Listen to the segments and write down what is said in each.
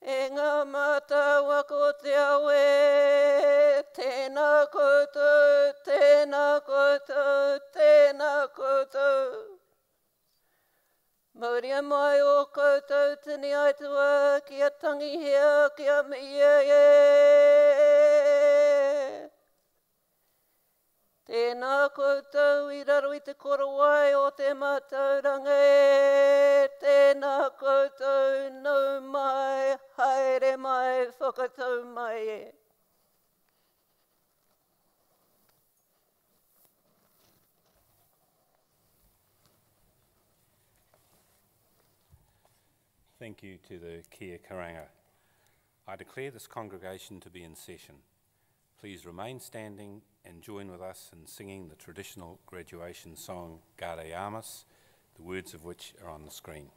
E ngā mātaua ko te awe, tēnā koutou, tēnā koutou, tēnā koutou. Mauria mai o koutou tini aitua, kia tangihia, kia miia e. Tēnā koutou i raro i te korowai o te mātauranga e. Tēnā koutou nau mai, haere mai, whakatau mai e. Thank you to the Kia Karanga. I declare this congregation to be in session. Please remain standing and join with us in singing the traditional graduation song, Gare Amas, the words of which are on the screen.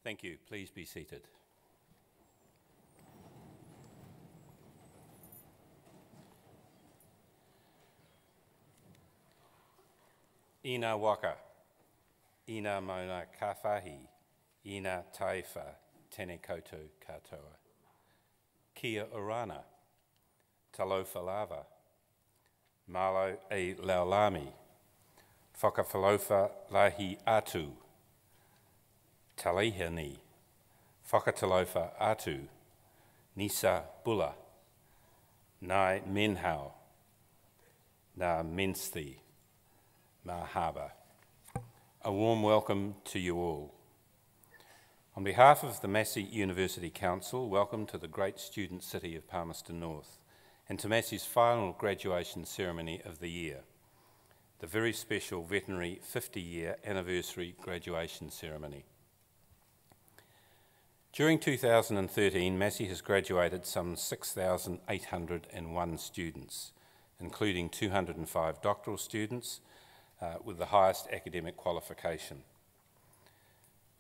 Thank you. Please be seated. Ina waka, ina mauna kawhahi, ina taiwha, tēnei koutou katoa. Kia orana, talofa lava, malo e laulami, whakawhalofa lahi atu, talihani, whakatalofa atu, nisa bula, nai menhau, na mensti, mahaba. A warm welcome to you all. On behalf of the Massey University Council, welcome to the great student city of Palmerston North and to Massey's final graduation ceremony of the year, the very special Veterinary 50-year anniversary graduation ceremony. During 2013, Massey has graduated some 6,801 students, including 205 doctoral students with the highest academic qualification.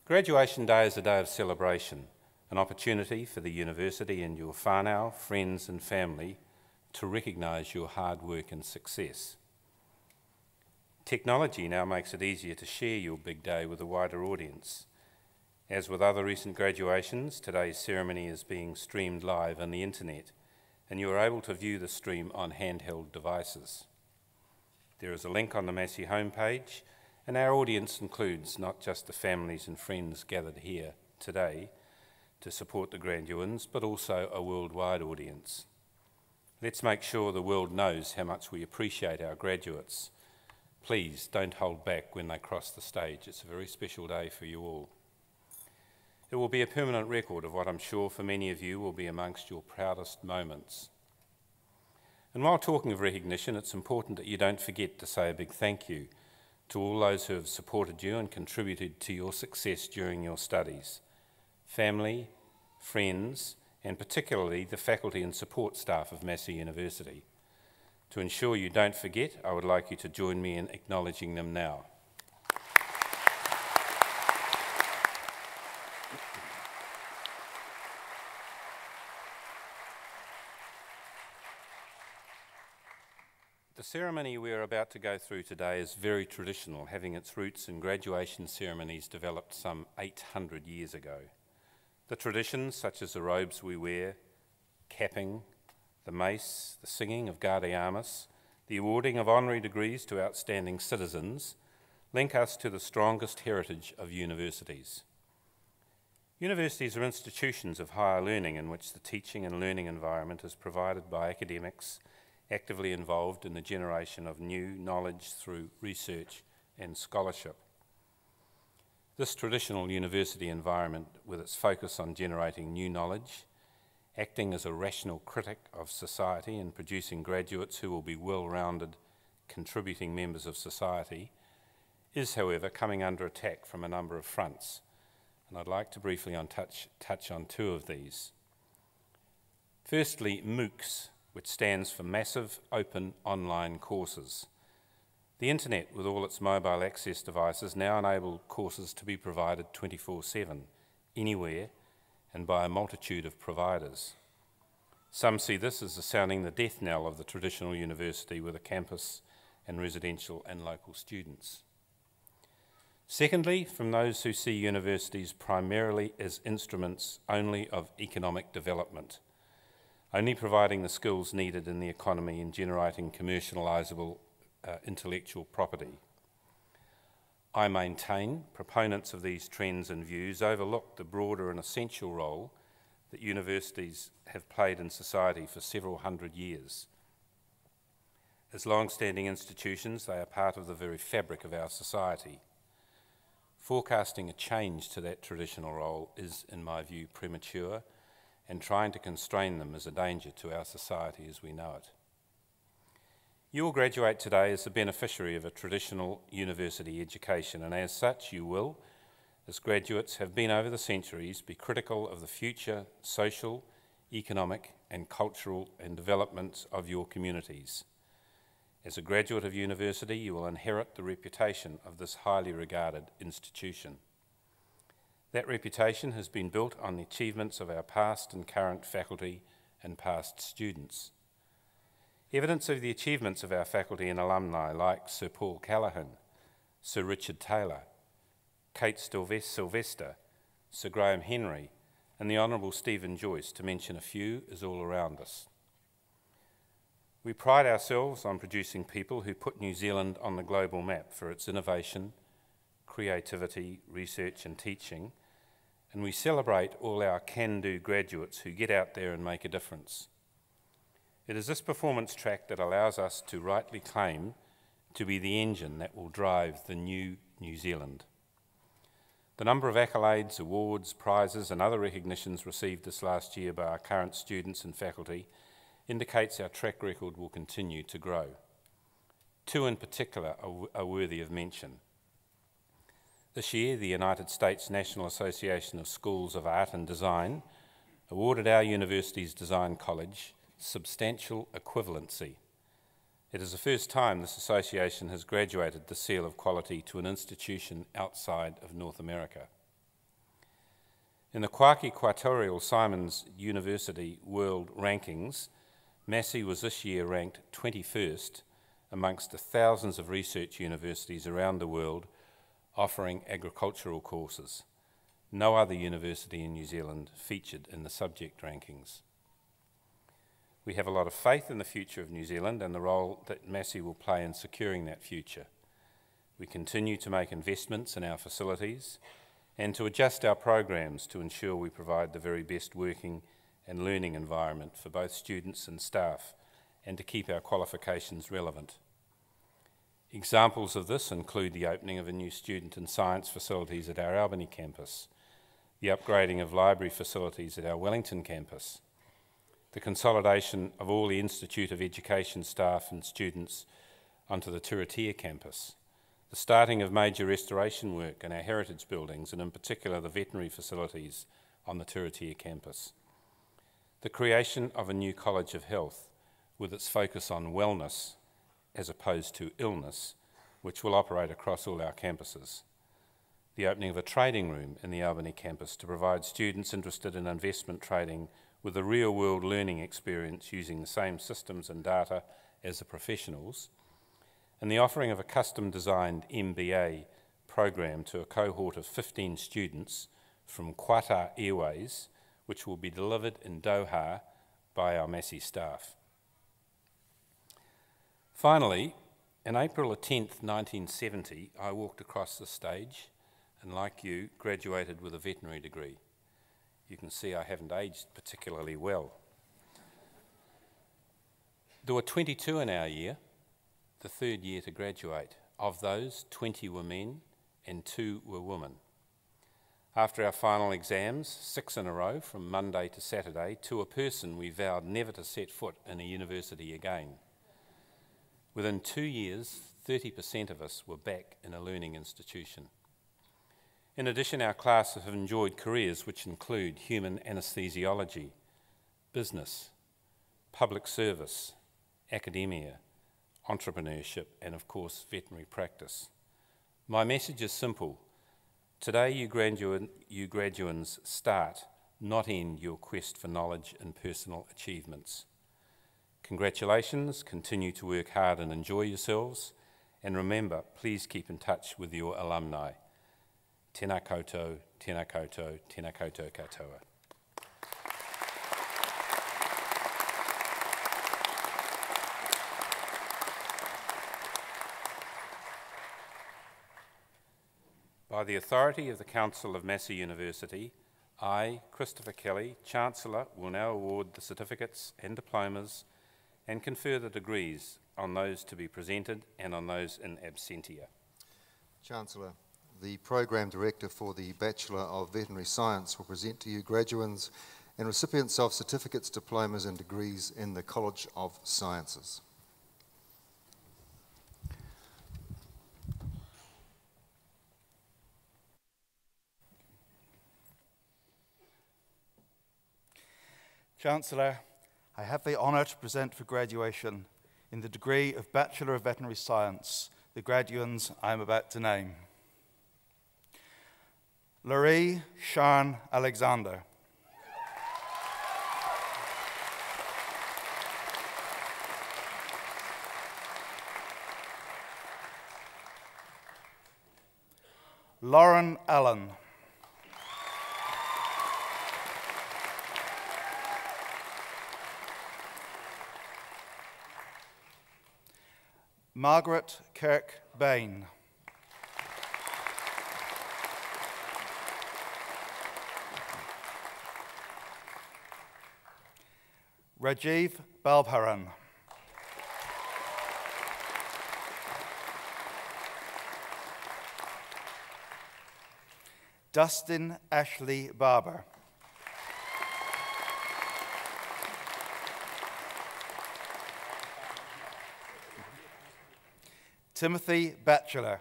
Graduation Day is a day of celebration, an opportunity for the university and your whānau, friends and family to recognise your hard work and success. Technology now makes it easier to share your big day with a wider audience. As with other recent graduations, today's ceremony is being streamed live on the internet, and you are able to view the stream on handheld devices. There is a link on the Massey homepage, and our audience includes not just the families and friends gathered here today to support the graduands, but also a worldwide audience. Let's make sure the world knows how much we appreciate our graduates. Please don't hold back when they cross the stage. It's a very special day for you all. It will be a permanent record of what I'm sure for many of you will be amongst your proudest moments. And while talking of recognition, it's important that you don't forget to say a big thank you to all those who have supported you and contributed to your success during your studies. Family, friends, and particularly the faculty and support staff of Massey University. To ensure you don't forget, I would like you to join me in acknowledging them now. The ceremony we are about to go through today is very traditional, having its roots in graduation ceremonies developed some 800 years ago. The traditions, such as the robes we wear, capping, the mace, the singing of Gaudeamus, the awarding of honorary degrees to outstanding citizens, link us to the strongest heritage of universities. Universities are institutions of higher learning in which the teaching and learning environment is provided by academics actively involved in the generation of new knowledge through research and scholarship. This traditional university environment, with its focus on generating new knowledge, acting as a rational critic of society and producing graduates who will be well-rounded, contributing members of society, is, however, coming under attack from a number of fronts, and I'd like to briefly touch on two of these. Firstly, MOOCs, which stands for Massive Open Online Courses. The internet, with all its mobile access devices, now enable courses to be provided 24/7, anywhere, and by a multitude of providers. Some see this as sounding the death knell of the traditional university with a campus and residential and local students. Secondly, from those who see universities primarily as instruments only of economic development, only providing the skills needed in the economy in generating commercialisable intellectual property. I maintain proponents of these trends and views overlook the broader and essential role that universities have played in society for several hundred years. As long-standing institutions, they are part of the very fabric of our society. Forecasting a change to that traditional role is, in my view, premature, and trying to constrain them is a danger to our society as we know it. You will graduate today as a beneficiary of a traditional university education, and as such you will, as graduates have been over the centuries, be critical of the future social, economic and cultural and developments of your communities. As a graduate of university, you will inherit the reputation of this highly regarded institution. That reputation has been built on the achievements of our past and current faculty and past students. Evidence of the achievements of our faculty and alumni like Sir Paul Callaghan, Sir Richard Taylor, Kate Sylvester, Sir Graham Henry, and the Honourable Stephen Joyce, to mention a few, is all around us. We pride ourselves on producing people who put New Zealand on the global map for its innovation, creativity, research and teaching, and we celebrate all our can-do graduates who get out there and make a difference. It is this performance track that allows us to rightly claim to be the engine that will drive the new New Zealand. The number of accolades, awards, prizes and other recognitions received this last year by our current students and faculty indicates our track record will continue to grow. Two in particular are worthy of mention. This year, the United States National Association of Schools of Art and Design awarded our university's Design College substantial equivalency. It is the first time this association has graduated the seal of quality to an institution outside of North America. In the Kwaki Equatorial Simons University World Rankings, Massey was this year ranked 21st amongst the thousands of research universities around the world offering agricultural courses. No other university in New Zealand featured in the subject rankings. We have a lot of faith in the future of New Zealand and the role that Massey will play in securing that future. We continue to make investments in our facilities and to adjust our programs to ensure we provide the very best working and learning environment for both students and staff and to keep our qualifications relevant. Examples of this include the opening of a new student and science facilities at our Albany campus, the upgrading of library facilities at our Wellington campus, the consolidation of all the Institute of Education staff and students onto the Turitea campus, the starting of major restoration work in our heritage buildings, and in particular the veterinary facilities on the Turitea campus, the creation of a new College of Health with its focus on wellness as opposed to illness, which will operate across all our campuses, the opening of a trading room in the Albany campus to provide students interested in investment trading with a real-world learning experience using the same systems and data as the professionals, and the offering of a custom-designed MBA program to a cohort of 15 students from Qatar Airways, which will be delivered in Doha by our Massey staff. Finally, on April 10th, 1970, I walked across the stage and, like you, graduated with a veterinary degree. You can see I haven't aged particularly well. There were 22 in our year, the third year to graduate. Of those, 20 were men and 2 were women. After our final exams, 6 in a row from Monday to Saturday, to a person we vowed never to set foot in a university again. Within 2 years, 30% of us were back in a learning institution. In addition, our class have enjoyed careers which include human anesthesiology, business, public service, academia, entrepreneurship, and of course, veterinary practice. My message is simple. Today, you graduands start, not end your quest for knowledge and personal achievements. Congratulations, continue to work hard and enjoy yourselves, and remember, please keep in touch with your alumni. Tēnā koutou, tēnā koutou, tēnā koutou katoa. By the authority of the Council of Massey University, I, Christopher Kelly, Chancellor, will now award the certificates and diplomas and confer the degrees on those to be presented and on those in absentia. Chancellor, the Program Director for the Bachelor of Veterinary Science will present to you graduates and recipients of certificates, diplomas and degrees in the College of Sciences. Chancellor, I have the honour to present for graduation in the degree of Bachelor of Veterinary Science the graduands I am about to name. Laurie Sean Alexander. Lauren Allen. Margaret Kirk Bain. Rajiv Balbharan. Dustin Ashley Barber. Timothy Batchelor.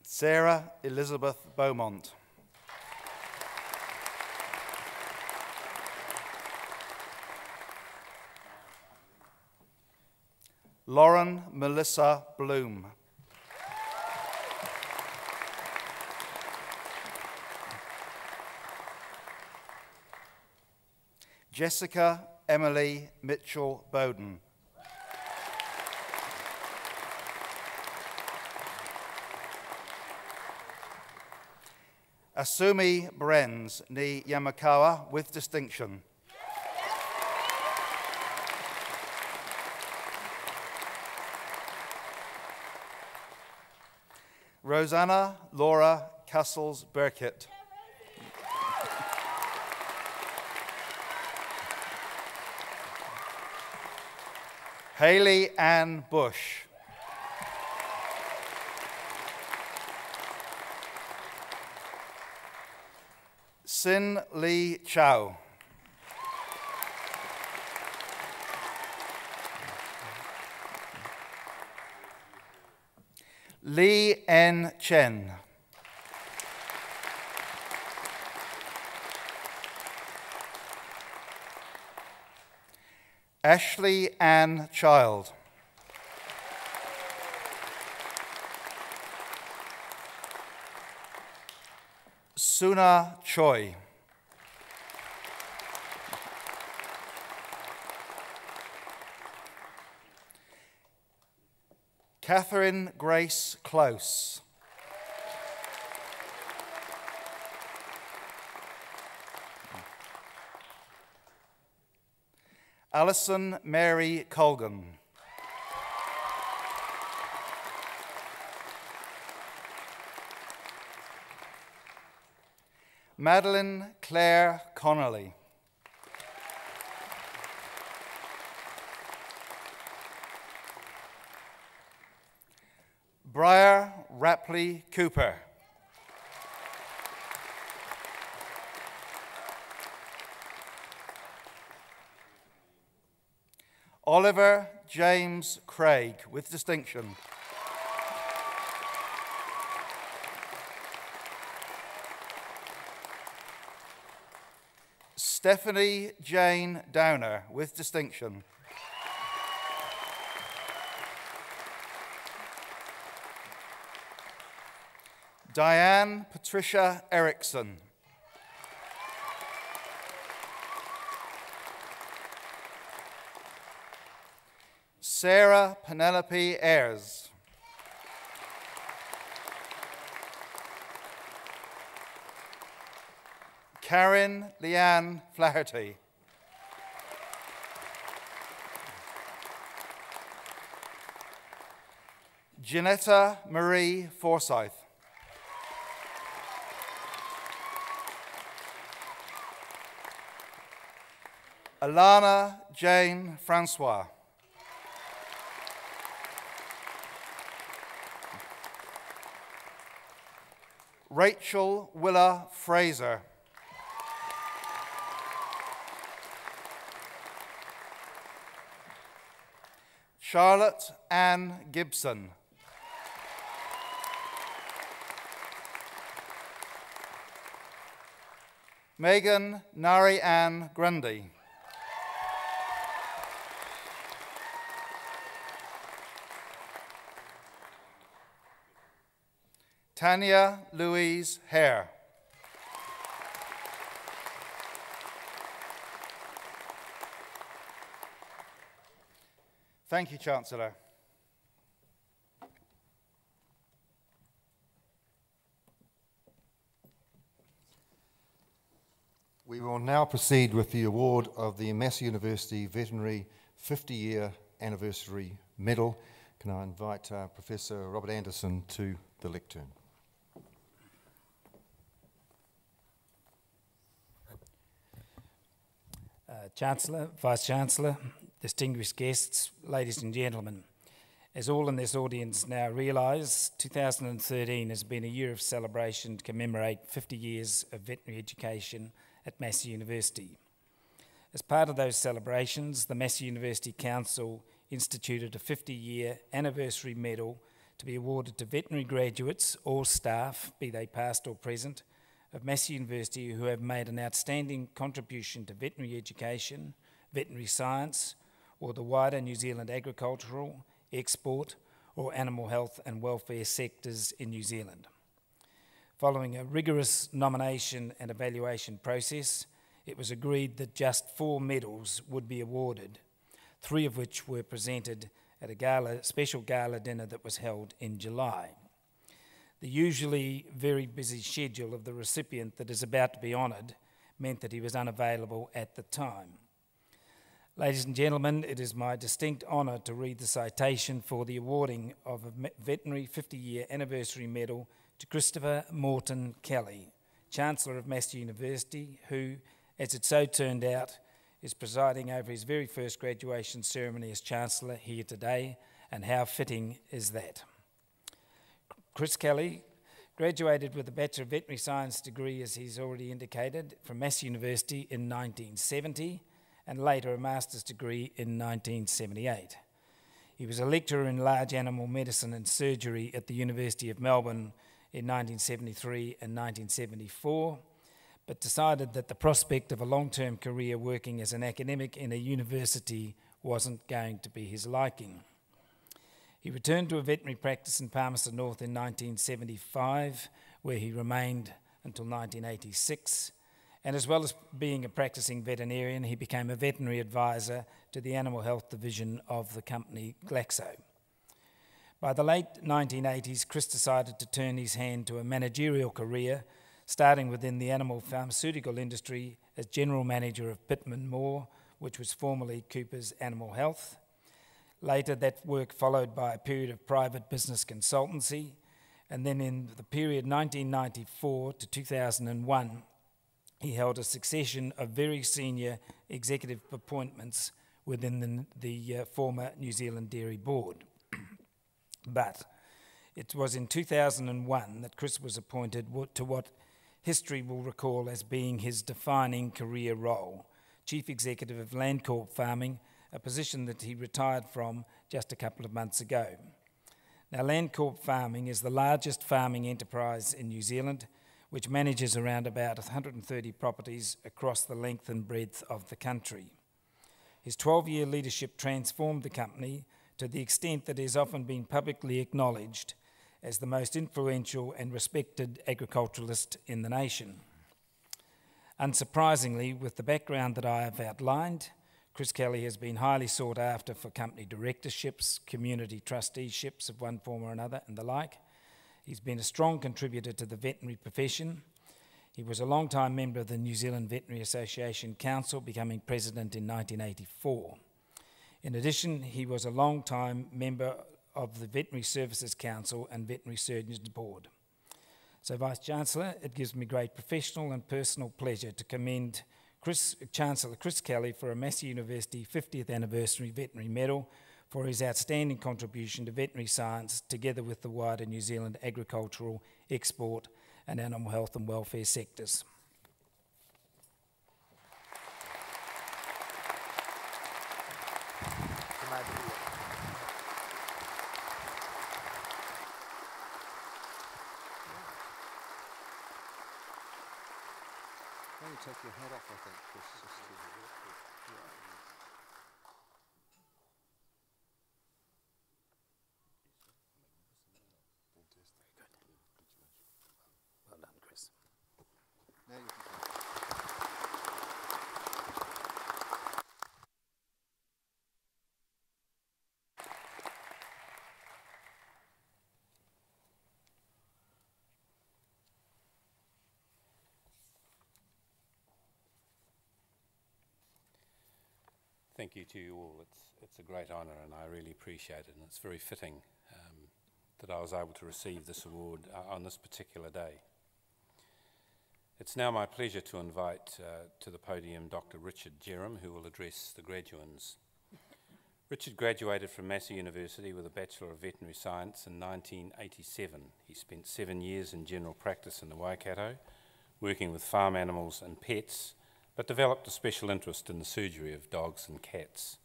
Sarah Elizabeth Beaumont. Lauren Melissa Bloom. Jessica Emily Mitchell Bowden. Asumi Brenz ni Yamakawa with distinction. Rosanna Laura Castles Burkitt. Hayley Ann Bush. Sin Lee Chow. Lee N. Chen. Ashley Ann Child. Suna Choi. Catherine Grace Close. Alison Mary Colgan. Madeline Claire Connolly. Briar Rapley Cooper. Oliver James Craig, with distinction. Stephanie Jane Downer, with distinction. Diane Patricia Erickson. Sarah Penelope Ayres. Karen Leanne Flaherty. Janetta Marie Forsyth. Alana Jane Francois. Rachel Willa Fraser. Charlotte Ann Gibson. Megan Nari Ann Grundy. Tanya Louise Hare. Thank you, Chancellor. We will now proceed with the award of the Massey University Veterinary 50-Year Anniversary Medal. Can I invite Professor Robert Anderson to the lectern? Chancellor, Vice-Chancellor, distinguished guests, ladies and gentlemen, as all in this audience now realise, 2013 has been a year of celebration to commemorate 50 years of veterinary education at Massey University. As part of those celebrations, the Massey University Council instituted a 50-year anniversary medal to be awarded to veterinary graduates or staff, be they past or present, of Massey University who have made an outstanding contribution to veterinary education, veterinary science, or the wider New Zealand agricultural, export, or animal health and welfare sectors in New Zealand. Following a rigorous nomination and evaluation process, it was agreed that just 4 medals would be awarded, 3 of which were presented at a special gala dinner that was held in July. The usually very busy schedule of the recipient that is about to be honoured meant that he was unavailable at the time. Ladies and gentlemen, it is my distinct honour to read the citation for the awarding of a Veterinary 50-Year Anniversary Medal to Christopher Morton Kelly, Chancellor of Massey University, who, as it so turned out, is presiding over his very first graduation ceremony as Chancellor here today, and how fitting is that? Chris Kelly graduated with a Bachelor of Veterinary Science degree, as he's already indicated, from Massey University in 1970, and later a Master's degree in 1978. He was a lecturer in large animal medicine and surgery at the University of Melbourne in 1973 and 1974, but decided that the prospect of a long-term career working as an academic in a university wasn't going to be his liking. He returned to a veterinary practice in Palmerston North in 1975, where he remained until 1986, and as well as being a practicing veterinarian, he became a veterinary advisor to the Animal Health Division of the company Glaxo. By the late 1980s, Chris decided to turn his hand to a managerial career, starting within the animal pharmaceutical industry as General Manager of Pittman Moore, which was formerly Cooper's Animal Health. Later, that work followed by a period of private business consultancy, and then in the period 1994 to 2001, he held a succession of very senior executive appointments within the former New Zealand Dairy Board. But it was in 2001 that Chris was appointed to what history will recall as being his defining career role, Chief Executive of Landcorp Farming, a position that he retired from just a couple of months ago. Now, Landcorp Farming is the largest farming enterprise in New Zealand, which manages around about 130 properties across the length and breadth of the country. His 12-year leadership transformed the company to the extent that it has often been publicly acknowledged as the most influential and respected agriculturalist in the nation. Unsurprisingly, with the background that I have outlined, Chris Kelly has been highly sought after for company directorships, community trusteeships of one form or another, and the like. He's been a strong contributor to the veterinary profession. He was a long-time member of the New Zealand Veterinary Association Council, becoming president in 1984. In addition, he was a long-time member of the Veterinary Services Council and Veterinary Surgeons Board. So, Vice-Chancellor, it gives me great professional and personal pleasure to commend Chancellor Chris Kelly for a Massey University 50th Anniversary Veterinary Medal for his outstanding contribution to veterinary science, together with the wider New Zealand agricultural, export and animal health and welfare sectors. Why don't you take your hat off, I think, Chris, just to... Well done, Chris. Now you can go. Thank you to you all. It's a great honour and I really appreciate it, and it's very fitting that I was able to receive this award on this particular day. It's now my pleasure to invite to the podium Dr. Richard Jerram, who will address the graduands. Richard graduated from Massey University with a Bachelor of Veterinary Science in 1987. He spent 7 years in general practice in the Waikato, working with farm animals and pets, but developed a special interest in the surgery of dogs and cats.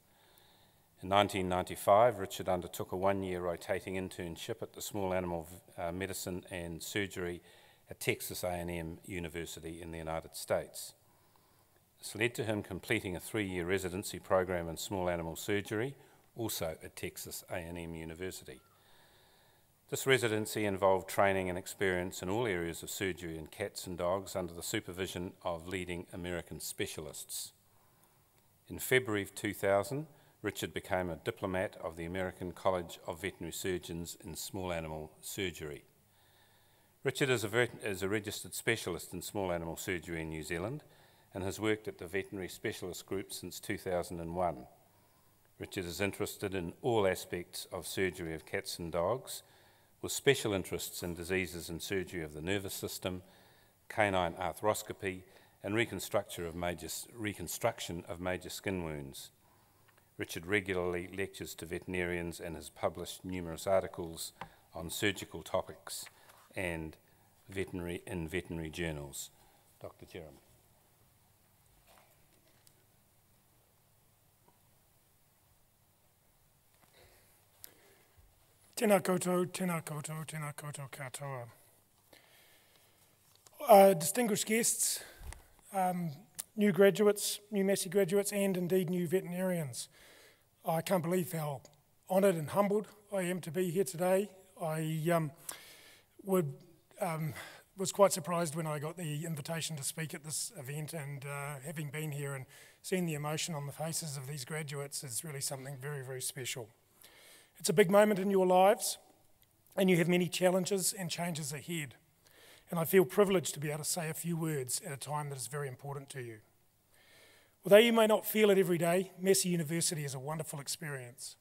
In 1995, Richard undertook a 1-year rotating internship at the Small Animal Medicine and Surgery at Texas A&M University in the United States. This led to him completing a 3-year residency program in small animal surgery, also at Texas A&M University. This residency involved training and experience in all areas of surgery in cats and dogs under the supervision of leading American specialists. In February of 2000, Richard became a diplomat of the American College of Veterinary Surgeons in Small Animal Surgery. Richard is a registered specialist in small animal surgery in New Zealand and has worked at the Veterinary Specialist Group since 2001. Richard is interested in all aspects of surgery of cats and dogs, with special interests in diseases and surgery of the nervous system, canine arthroscopy, and reconstruction of major skin wounds. Richard regularly lectures to veterinarians and has published numerous articles on surgical topics and in veterinary journals. Dr. Jeremy. Tēnā koutou, tēnā koutou, tēnā koutou katoa. Distinguished guests, new graduates, new Massey graduates, and indeed new veterinarians. I can't believe how honoured and humbled I am to be here today. I was quite surprised when I got the invitation to speak at this event, and having been here and seen the emotion on the faces of these graduates is really something very, very special. It's a big moment in your lives, and you have many challenges and changes ahead. And I feel privileged to be able to say a few words at a time that is very important to you. Although you may not feel it every day, Massey University is a wonderful experience.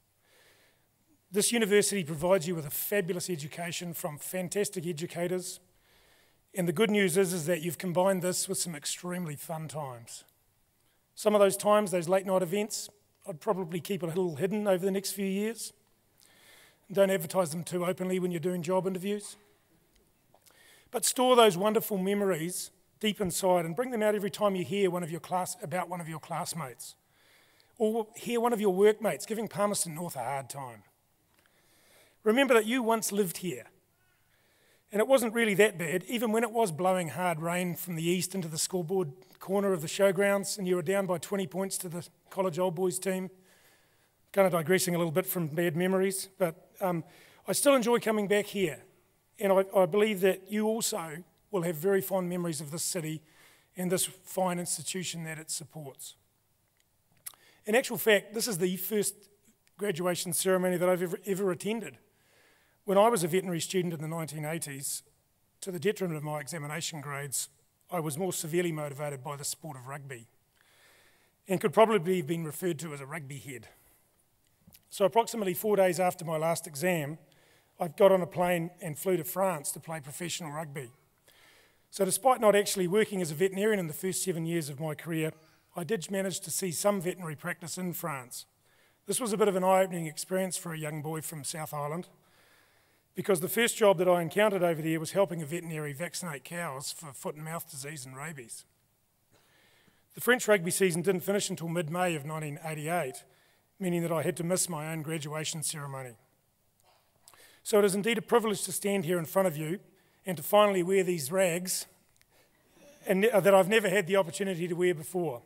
This university provides you with a fabulous education from fantastic educators, and the good news is that you've combined this with some extremely fun times. Some of those times, those late night events, I'd probably keep a little hidden over the next few years. Don't advertise them too openly when you're doing job interviews. But store those wonderful memories deep inside and bring them out every time you hear about one of your classmates, or hear one of your workmates giving Palmerston North a hard time. Remember that you once lived here, and it wasn't really that bad, even when it was blowing hard rain from the east into the scoreboard corner of the showgrounds and you were down by 20 points to the college old boys team. Kind of digressing a little bit from bad memories, but I still enjoy coming back here, and I believe that you also will have very fond memories of this city and this fine institution that it supports. In actual fact, this is the first graduation ceremony that I've ever attended. When I was a veterinary student in the 1980s, to the detriment of my examination grades, I was more severely motivated by the sport of rugby and could probably have been referred to as a rugby head. So approximately 4 days after my last exam, I got on a plane and flew to France to play professional rugby. So despite not actually working as a veterinarian in the first 7 years of my career, I did manage to see some veterinary practice in France. This was a bit of an eye-opening experience for a young boy from South Island, because the first job that I encountered over there was helping a veterinary vaccinate cows for foot and mouth disease and rabies. The French rugby season didn't finish until mid-May of 1988, meaning that I had to miss my own graduation ceremony. So it is indeed a privilege to stand here in front of you and to finally wear these rags that I've never had the opportunity to wear before.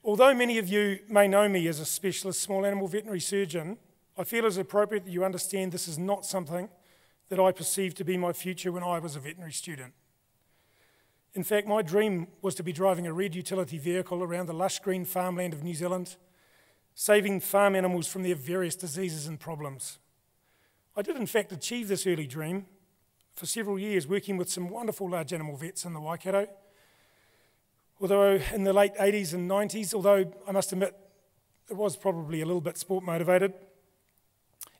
Although many of you may know me as a specialist small animal veterinary surgeon, I feel it is appropriate that you understand this is not something that I perceived to be my future when I was a veterinary student. In fact, my dream was to be driving a red utility vehicle around the lush green farmland of New Zealand, saving farm animals from their various diseases and problems. I did in fact achieve this early dream for several years, working with some wonderful large animal vets in the Waikato. Although in the late 80s and 90s, although I must admit it was probably a little bit sport motivated,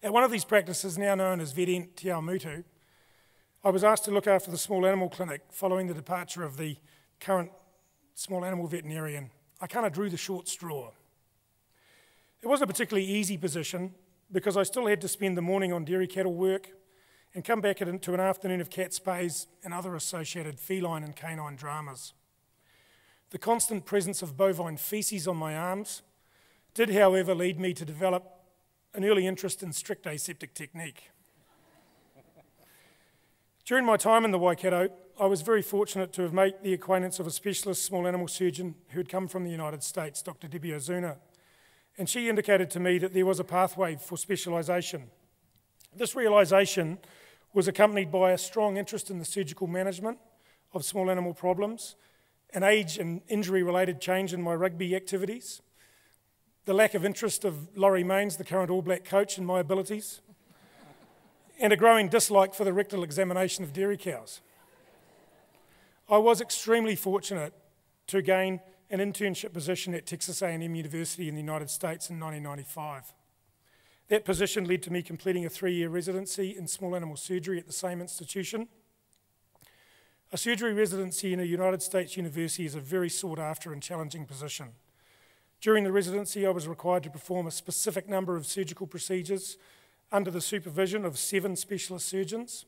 at one of these practices, now known as Veterinary Te Awamutu, I was asked to look after the small animal clinic following the departure of the current small animal veterinarian. I kind of drew the short straw. It wasn't a particularly easy position because I still had to spend the morning on dairy cattle work and come back into an afternoon of cat spays and other associated feline and canine dramas. The constant presence of bovine faeces on my arms did, however, lead me to develop an early interest in strict aseptic technique. During my time in the Waikato, I was very fortunate to have made the acquaintance of a specialist small animal surgeon who had come from the United States, Dr. Debbie Ozuna, and she indicated to me that there was a pathway for specialisation. This realisation was accompanied by a strong interest in the surgical management of small animal problems, an age and injury-related change in my rugby activities, the lack of interest of Laurie Mains, the current All Black coach, in my abilities, and a growing dislike for the rectal examination of dairy cows. I was extremely fortunate to gain an internship position at Texas A&M University in the United States in 1995. That position led to me completing a 3-year residency in small animal surgery at the same institution. A surgery residency in a United States university is a very sought after and challenging position. During the residency, I was required to perform a specific number of surgical procedures under the supervision of 7 specialist surgeons.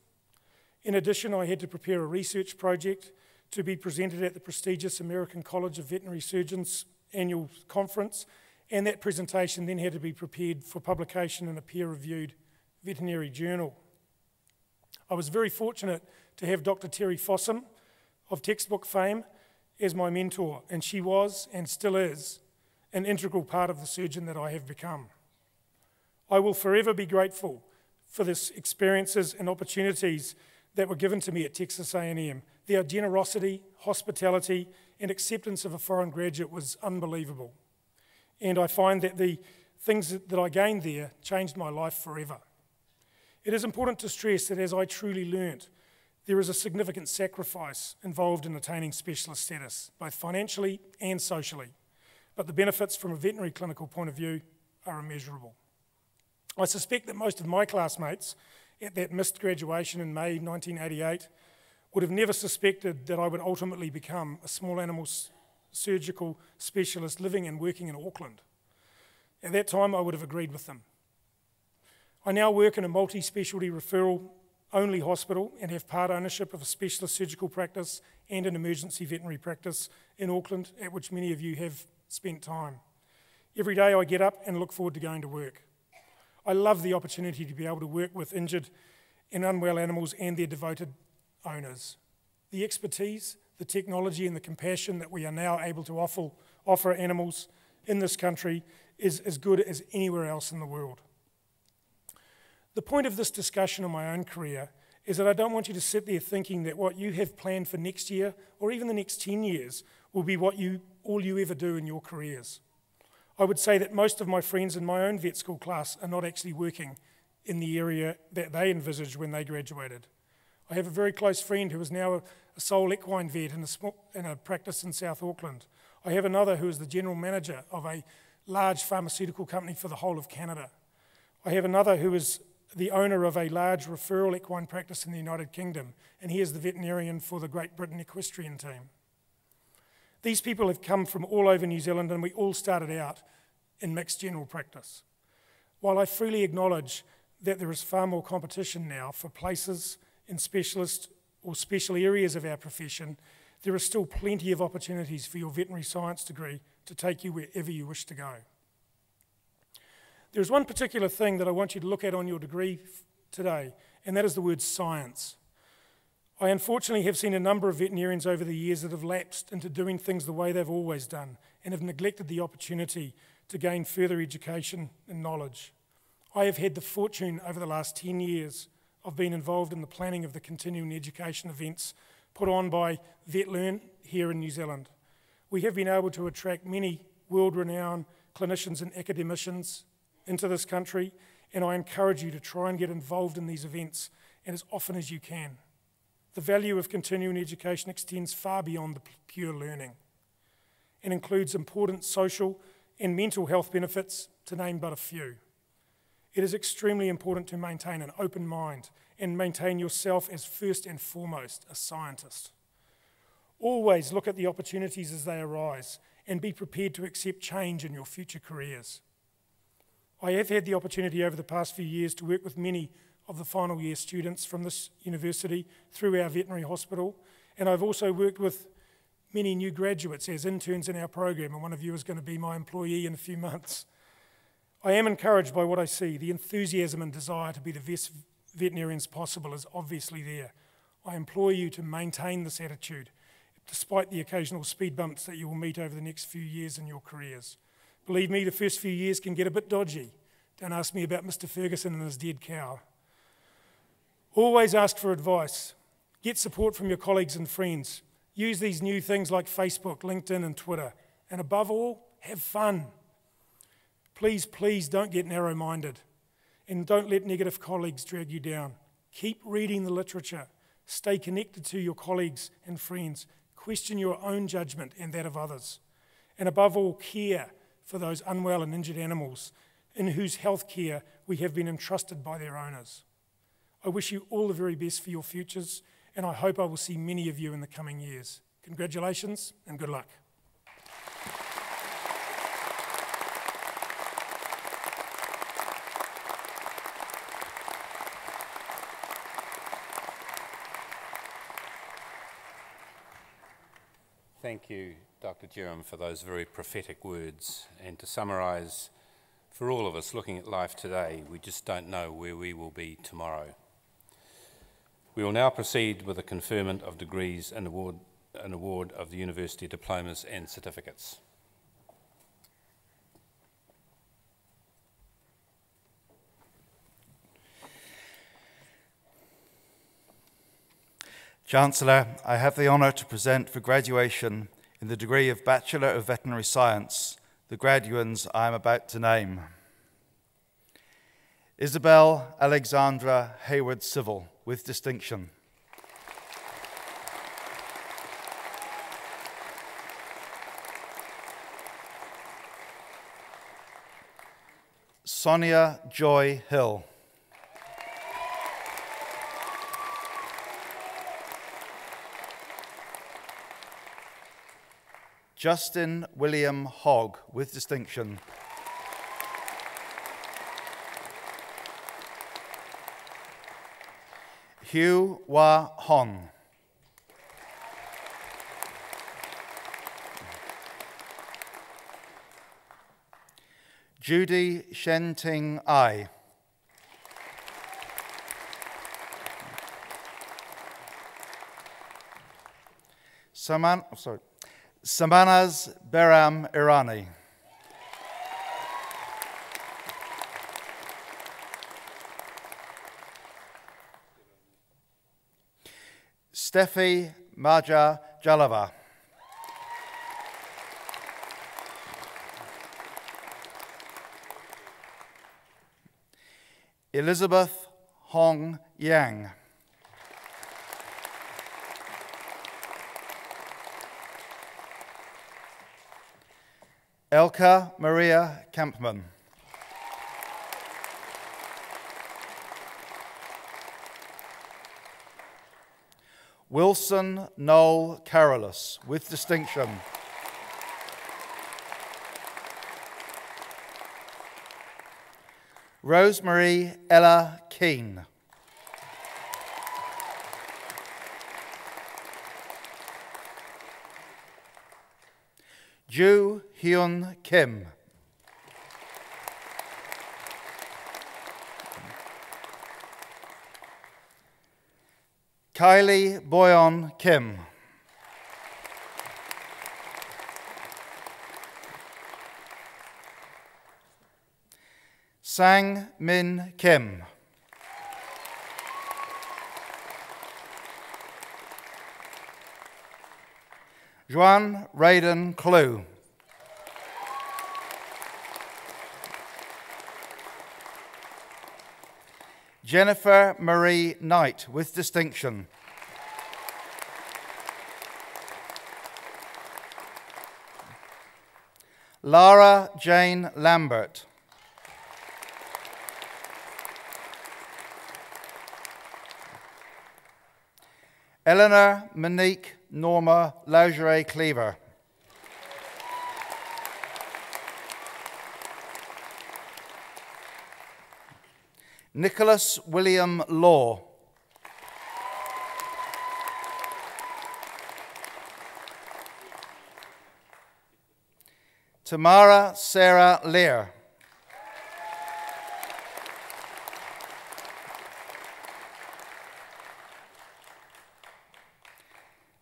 In addition, I had to prepare a research project to be presented at the prestigious American College of Veterinary Surgeons annual conference, and that presentation then had to be prepared for publication in a peer-reviewed veterinary journal. I was very fortunate to have Dr. Terry Fossum of textbook fame as my mentor, and she was, and still is, an integral part of the surgeon that I have become. I will forever be grateful for the experiences and opportunities that were given to me at Texas A&M. Their generosity, hospitality, and acceptance of a foreign graduate was unbelievable. And I find that the things that I gained there changed my life forever. It is important to stress that as I truly learnt, there is a significant sacrifice involved in attaining specialist status, both financially and socially. But the benefits from a veterinary clinical point of view are immeasurable. I suspect that most of my classmates at that missed graduation in May 1988 would have never suspected that I would ultimately become a small animal surgical specialist living and working in Auckland. At that time, I would have agreed with them. I now work in a multi-specialty referral-only hospital and have part ownership of a specialist surgical practice and an emergency veterinary practice in Auckland, at which many of you have spent time. Every day I get up and look forward to going to work. I love the opportunity to be able to work with injured and unwell animals and their devoted owners. The expertise, the technology and the compassion that we are now able to offer animals in this country is as good as anywhere else in the world. The point of this discussion on my own career is that I don't want you to sit there thinking that what you have planned for next year or even the next 10 years will be all you ever do in your careers. I would say that most of my friends in my own vet school class are not actually working in the area that they envisaged when they graduated. I have a very close friend who is now a sole equine vet in a practice in South Auckland. I have another who is the general manager of a large pharmaceutical company for the whole of Canada. I have another who is the owner of a large referral equine practice in the United Kingdom, and he is the veterinarian for the Great Britain equestrian team. These people have come from all over New Zealand, and we all started out in mixed general practice. While I freely acknowledge that there is far more competition now for places in specialist or special areas of our profession, there are still plenty of opportunities for your veterinary science degree to take you wherever you wish to go. There's one particular thing that I want you to look at on your degree today, and that is the word science. I unfortunately have seen a number of veterinarians over the years that have lapsed into doing things the way they've always done and have neglected the opportunity to gain further education and knowledge. I have had the fortune over the last 10 years of being involved in the planning of the continuing education events put on by VetLearn here in New Zealand. We have been able to attract many world-renowned clinicians and academicians into this country, and I encourage you to try and get involved in these events and as often as you can. The value of continuing education extends far beyond the pure learning and includes important social and mental health benefits, to name but a few. It is extremely important to maintain an open mind and maintain yourself as first and foremost a scientist. Always look at the opportunities as they arise and be prepared to accept change in your future careers. I have had the opportunity over the past few years to work with many of the final year students from this university through our veterinary hospital, and I've also worked with many new graduates as interns in our program, and one of you is going to be my employee in a few months. I am encouraged by what I see. The enthusiasm and desire to be the best veterinarians possible is obviously there. I implore you to maintain this attitude, despite the occasional speed bumps that you will meet over the next few years in your careers. Believe me, the first few years can get a bit dodgy. Don't ask me about Mr. Ferguson and his dead cow. Always ask for advice. Get support from your colleagues and friends. Use these new things like Facebook, LinkedIn, and Twitter. And above all, have fun. Please, please don't get narrow-minded. And don't let negative colleagues drag you down. Keep reading the literature. Stay connected to your colleagues and friends. Question your own judgment and that of others. And above all, care for those unwell and injured animals in whose healthcare we have been entrusted by their owners. I wish you all the very best for your futures, and I hope I will see many of you in the coming years. Congratulations and good luck. Thank you, Dr. Jerram, for those very prophetic words. And to summarise, for all of us looking at life today, we just don't know where we will be tomorrow. We will now proceed with the conferment of degrees and award of the university diplomas and certificates. Chancellor, I have the honour to present for graduation in the degree of Bachelor of Veterinary Science the graduands I am about to name. Isabel Alexandra Hayward Civil, with distinction. Sonia Joy Hill. Justin William Hogg, with distinction. Hugh Wah Hong. Judy Shenting Ai. Samanaz Beram Irani. Steffi Maja Jalava. Elizabeth Hong Yang. Elka Maria Kampman. Wilson Noel Carolus, with distinction. Rosemary Ella Keane. Ju Hyun Kim. Kylie Boyon Kim. Sang Min Kim. Juan Raiden Clue. Jennifer Marie Knight, with distinction. Lara Jane Lambert. Eleanor Monique Norma Laugeray Cleaver. Nicholas William Law. Tamara Sarah Lear.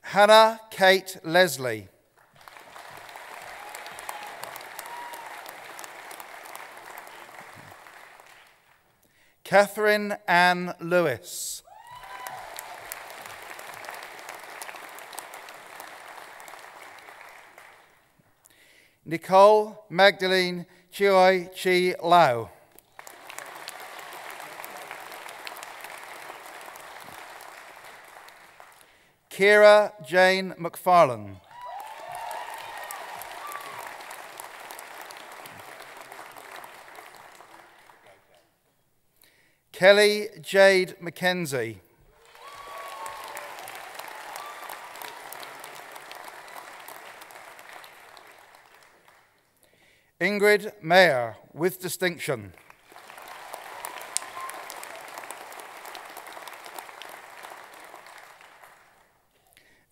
Hannah Kate Leslie. Catherine Ann Lewis. Nicole Magdalene Chioi Chi Lau. Kira Jane McFarlane. Kelly Jade McKenzie. Ingrid Mayer, with distinction.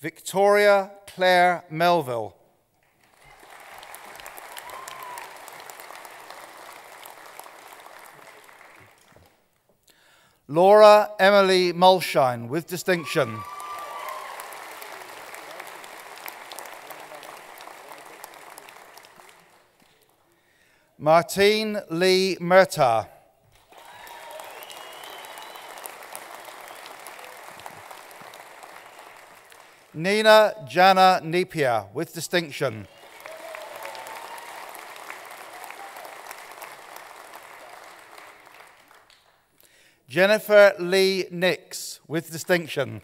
Victoria Claire Melville. Laura Emily Mulshine, with distinction. Martine Lee Murtagh. Nina Jana Napier, with distinction. Jennifer Lee Nix, with distinction.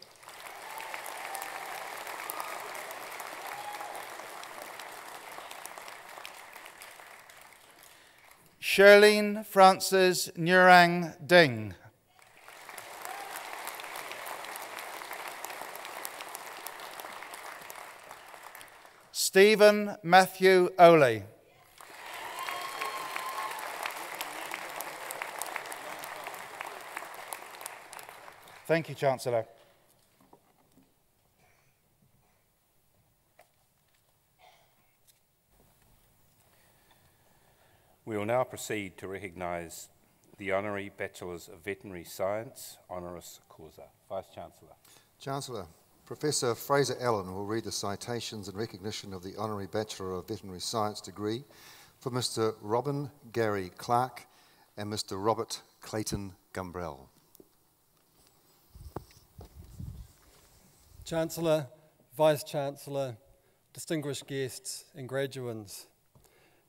Shirlene Frances Nurang Ding. Stephen Matthew Oley. Thank you, Chancellor. We will now proceed to recognise the Honorary Bachelors of Veterinary Science, honoris causa. Vice-Chancellor. Chancellor, Professor Fraser Allen will read the citations in recognition of the Honorary Bachelor of Veterinary Science degree for Mr. Robin Gary Clark and Mr. Robert Clayton Gumbrell. Chancellor, Vice-Chancellor, distinguished guests and graduands,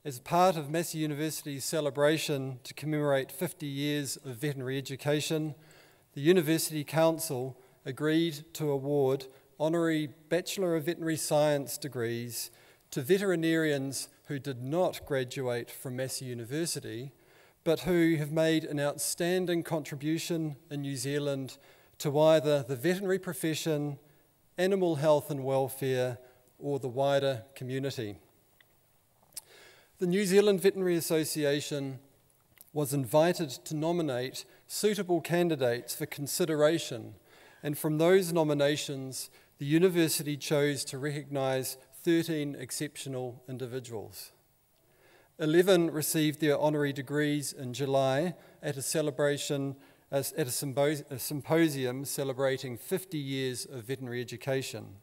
as part of Massey University's celebration to commemorate 50 years of veterinary education, the University Council agreed to award Honorary Bachelor of Veterinary Science degrees to veterinarians who did not graduate from Massey University, but who have made an outstanding contribution in New Zealand to either the veterinary profession, animal health and welfare, or the wider community. The New Zealand Veterinary Association was invited to nominate suitable candidates for consideration, and from those nominations, the university chose to recognise 13 exceptional individuals. 11 received their honorary degrees in July at a symposium celebrating 50 years of veterinary education.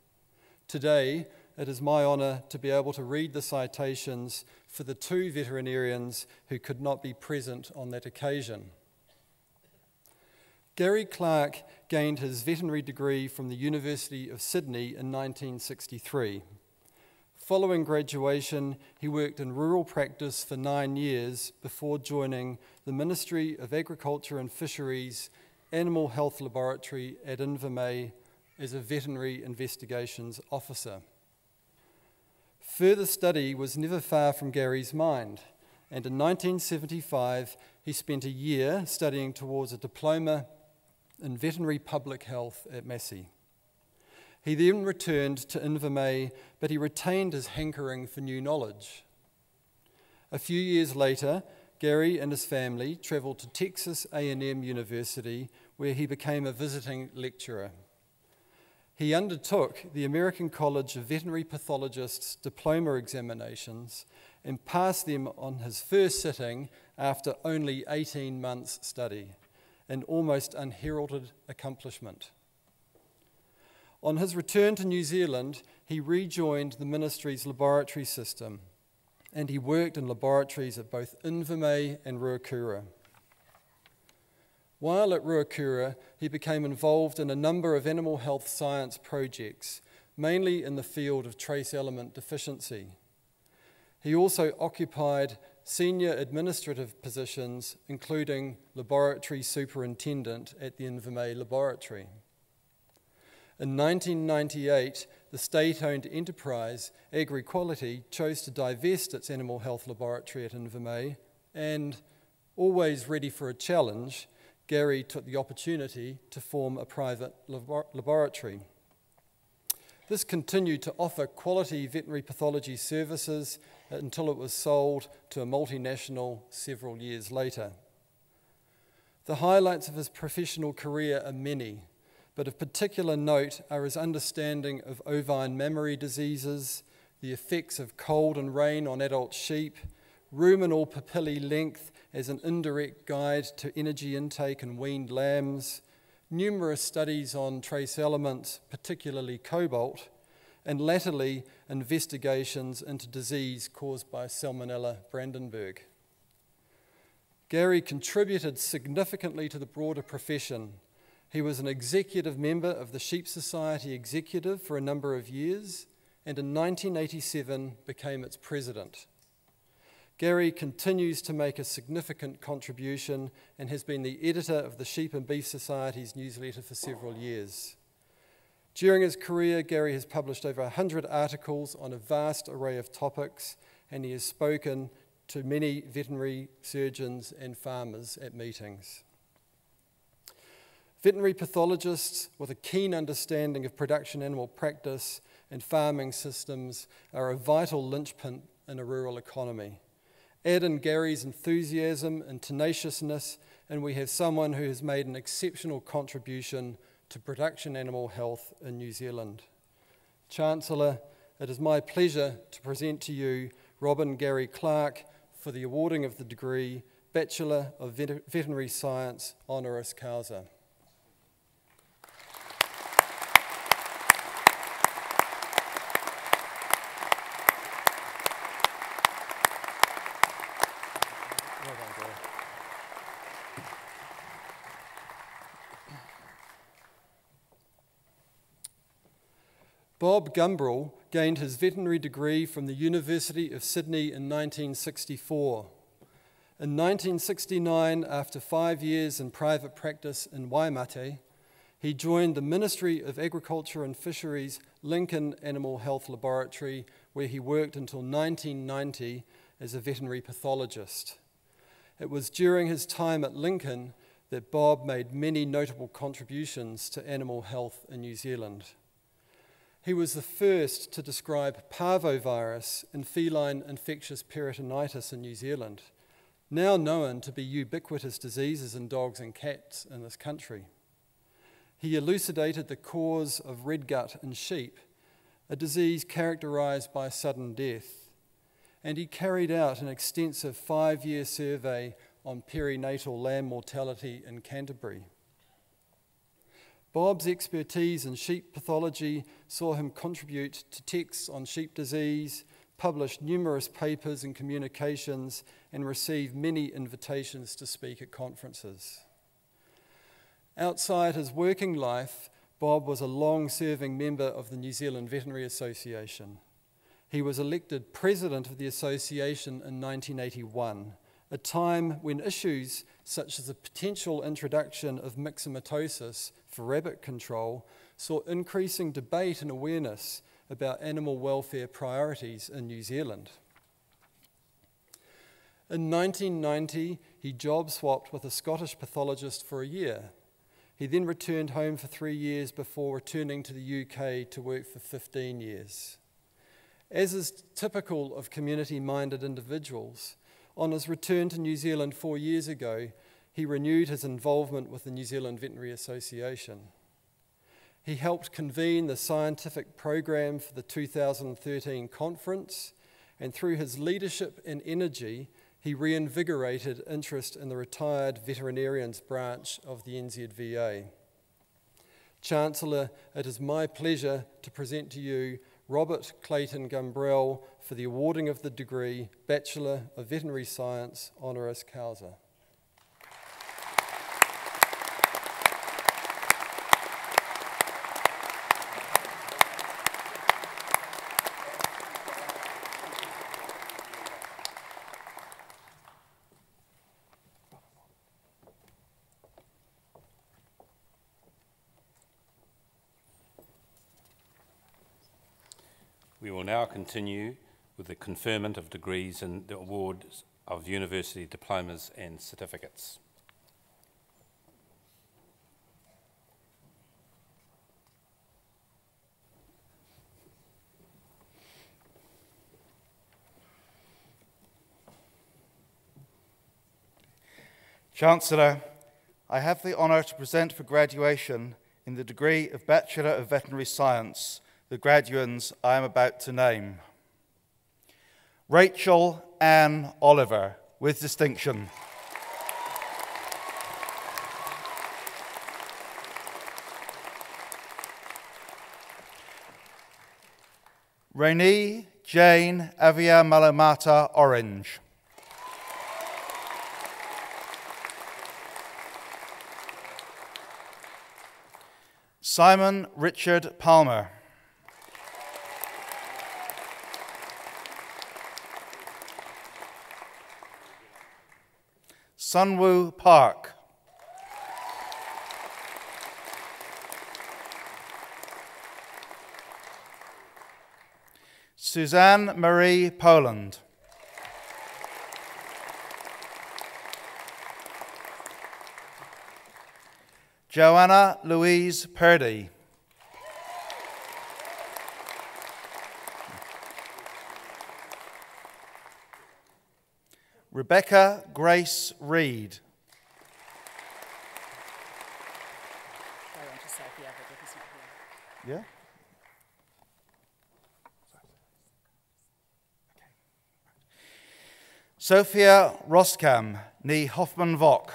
Today, it is my honour to be able to read the citations for the 2 veterinarians who could not be present on that occasion. Gary Clark gained his veterinary degree from the University of Sydney in 1963. Following graduation, he worked in rural practice for 9 years before joining the Ministry of Agriculture and Fisheries Animal Health Laboratory at Invermay as a veterinary investigations officer. Further study was never far from Gary's mind, and in 1975 he spent a year studying towards a diploma in veterinary public health at Massey. He then returned to Invermay, but he retained his hankering for new knowledge. A few years later, Gary and his family travelled to Texas A&M University, where he became a visiting lecturer. He undertook the American College of Veterinary Pathologists diploma examinations and passed them on his first sitting after only 18 months' study, an almost unheralded accomplishment. On his return to New Zealand, he rejoined the ministry's laboratory system, and he worked in laboratories at both Invermay and Ruakura. While at Ruakura, he became involved in a number of animal health science projects, mainly in the field of trace element deficiency. He also occupied senior administrative positions, including laboratory superintendent at the Invermay Laboratory. In 1998, the state-owned enterprise, AgriQuality, chose to divest its animal health laboratory at Invermay, and, always ready for a challenge, Gary took the opportunity to form a private laboratory. This continued to offer quality veterinary pathology services until it was sold to a multinational several years later. The highlights of his professional career are many, but of particular note are his understanding of ovine mammary diseases, the effects of cold and rain on adult sheep, ruminal papillae length as an indirect guide to energy intake in weaned lambs, numerous studies on trace elements, particularly cobalt, and latterly investigations into disease caused by Salmonella brandenburg. Gary contributed significantly to the broader profession. He was an executive member of the Sheep Society Executive for a number of years, and in 1987 became its president. Gary continues to make a significant contribution and has been the editor of the Sheep and Beef Society's newsletter for several years. During his career, Gary has published over 100 articles on a vast array of topics, and he has spoken to many veterinary surgeons and farmers at meetings. Veterinary pathologists with a keen understanding of production animal practice and farming systems are a vital linchpin in a rural economy. Add in Gary's enthusiasm and tenaciousness, and we have someone who has made an exceptional contribution to production animal health in New Zealand. Chancellor, it is my pleasure to present to you Robin Gary Clark for the awarding of the degree Bachelor of Veterinary Science honoris causa. Bob Gumbrell gained his veterinary degree from the University of Sydney in 1964. In 1969, after 5 years in private practice in Waimate, he joined the Ministry of Agriculture and Fisheries Lincoln Animal Health Laboratory, where he worked until 1990 as a veterinary pathologist. It was during his time at Lincoln that Bob made many notable contributions to animal health in New Zealand. He was the first to describe parvovirus and feline infectious peritonitis in New Zealand, now known to be ubiquitous diseases in dogs and cats in this country. He elucidated the cause of red gut in sheep, a disease characterised by sudden death, and he carried out an extensive 5-year survey on perinatal lamb mortality in Canterbury. Bob's expertise in sheep pathology saw him contribute to texts on sheep disease, publish numerous papers and communications, and receive many invitations to speak at conferences. Outside his working life, Bob was a long-serving member of the New Zealand Veterinary Association. He was elected president of the association in 1981, a time when issues such as the potential introduction of myxomatosis for rabbit control saw increasing debate and awareness about animal welfare priorities in New Zealand. In 1990, he job swapped with a Scottish pathologist for a year. He then returned home for 3 years before returning to the UK to work for 15 years. As is typical of community-minded individuals, on his return to New Zealand 4 years ago, he renewed his involvement with the New Zealand Veterinary Association. He helped convene the scientific program for the 2013 conference, and through his leadership and energy, he reinvigorated interest in the retired veterinarians branch of the NZVA. Chancellor, it is my pleasure to present to you Robert Clayton Gumbrell for the awarding of the degree Bachelor of Veterinary Science honoris causa. We will now continue with the conferment of degrees and the awards of university diplomas and certificates. Chancellor, I have the honour to present for graduation in the degree of Bachelor of Veterinary Science the graduands I am about to name. Rachel Ann Oliver, with distinction. Renee Jane Avia Malamata Orange. Simon Richard Palmer. Sunwoo Park. Suzanne Marie Poland. Joanna Louise Purdy. Rebecca Grace Reed. Yeah? Sophia Roskam, nee Hoffman-Vock.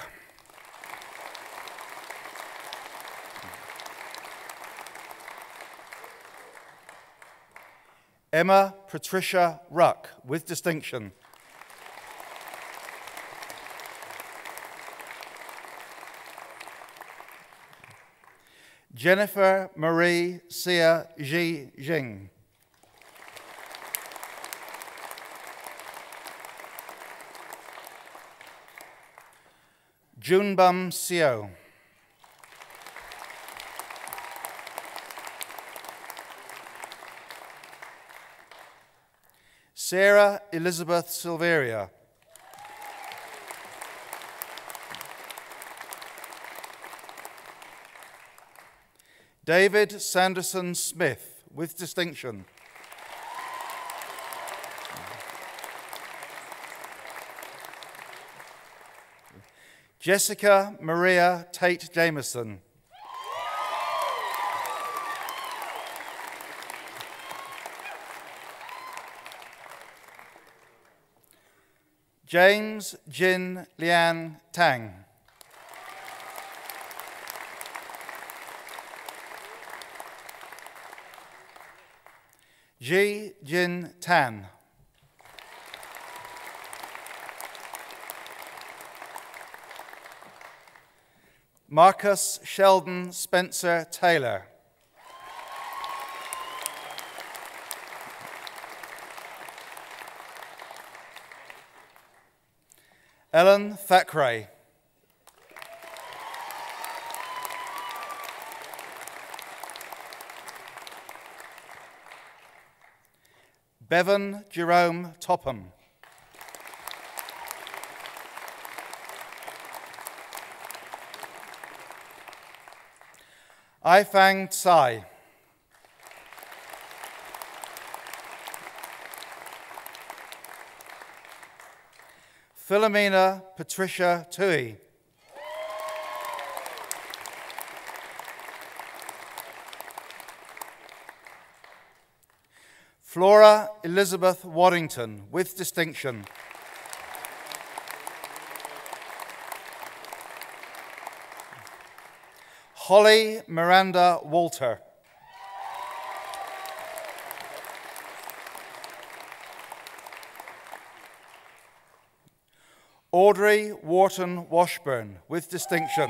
Emma Patricia Ruck, with distinction. Jennifer Marie Sia Ji Jing. Junbum Seo. Sarah Elizabeth Silveria. David Sanderson Smith, with distinction. Jessica Maria Tate Jameson. James Jin Lian Tang. Ji Jin Tan. Marcus Sheldon Spencer Taylor. Ellen Thackeray. Bevan Jerome Topham. Aifang Tsai. Philomena Patricia Tui. Flora Elizabeth Waddington, with distinction. Holly Miranda Walter. Audrey Wharton Washburn, with distinction.